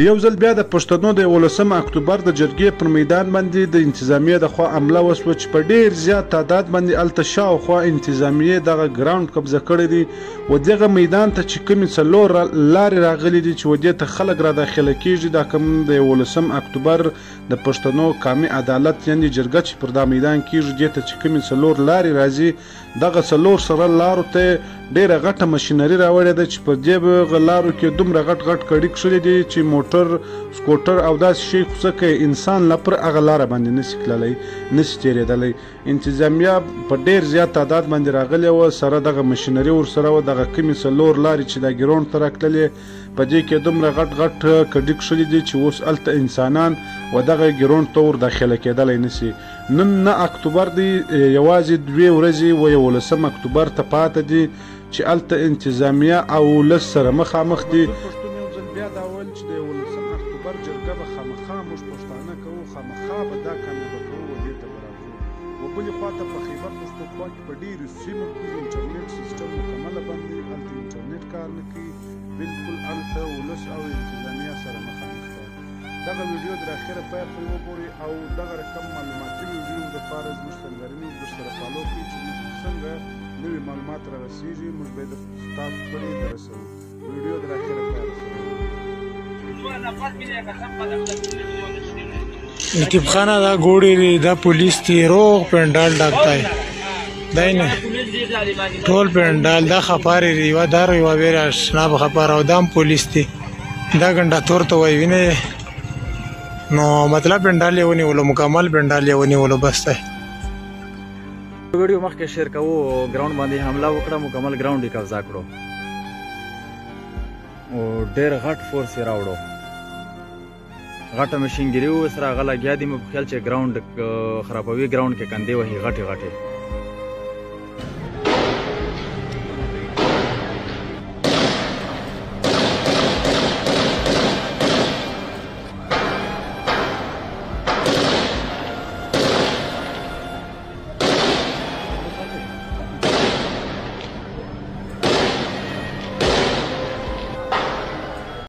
یو ځل بیا د پښتنو د 18 اکتوبر د جرګې پر میدان باندې د انتظامیې د خوا حمله وسوه چې په ډیر زیات تعداد باندې هلته شاوخوا انتظامیې دغه ګراوند قبضه کړی دی و دغه میدان ته چې کومې څلور لارې راغلي دي چې و دې ته خلک را داخله کیږي دا کوم د 18 اکتوبر د پښتنو قومي عدالت یعنې جرګه چې پر دا میدان کیږي دې ته چې کومې څلور لارې راځي دغه څلور سره لارو ته ډیره غټه مشینري راوړې ده چې په دې لارو کې دومره غټ غټ کړي کښلي دي چې موټر سکوټر او داسې شی خو څه کوي انسان لا پر هغه لاره باندې نسي تللی نسي تېرېدلی انتظامیه په ډېر زیات تعداد باندې راغلې وه سره دغه مشینري ورسره وه دغه کومې څلور لارې چې دا ګراوند ته راتللې په دې کې دومره غټ غټ کډي کښلي دي چې اوس هلته انسانان و دغه ګراوند ته ور داخله کېدلی نسي نن 9 اکتوبر دی یوازې 2 ورځې و 11 اکتوبر ته پاته دي چې هلته انتظامیه او ولس سره مخامخ دي پښتون یو ځل بیا دا ویل چې د 11 اکتوبر جرګه به خامخا موږ پښتانه کوو خامخا به دا کامیابه کوو و دې ته به راځو و بلې خوا ته په خیبر پښتونخوا کې په ډېرو سیمو کې انټرنیټ سیسټم مکمله بند دی هلته انټرنیټ کار نه کوي بلکل هلته ولس او انتظامیه سره مخامخ ده دغه ویډیو تر اخره پای پورې وګورئ او دغه رقم معلوماتي ویډیو دپاره زموږ سرګرمي درسره فالو کړئ چې موږ څنګه نوي معلومات را رسیږي موږ به تاسو پورې درسوو ویډیو تر اخره پای لطیف خانه دا ګوډې دا پولیس دی روغ پنډال ډاکټای دی نه ټول پنډال دا خپاره ریوا دا ریوا ویرا شناب خپاره او دام پولیس دی دا ګنډه تور ته وای وینه نو مطلب پنډال یې ونیولو مکمل پنډال یې ونیولو بس دی ویډیو مخکې شیر کوو ګراوند باندې حمله وکړه مکمل ګراوند یې قبضه کړو او ډېر غټ فورس یې راوړو غټه مشینګیري ورسره هغه لګیا دي مې په خیال چې ګراوند خرابوي ګراوند کې کندې وهي غټې غټې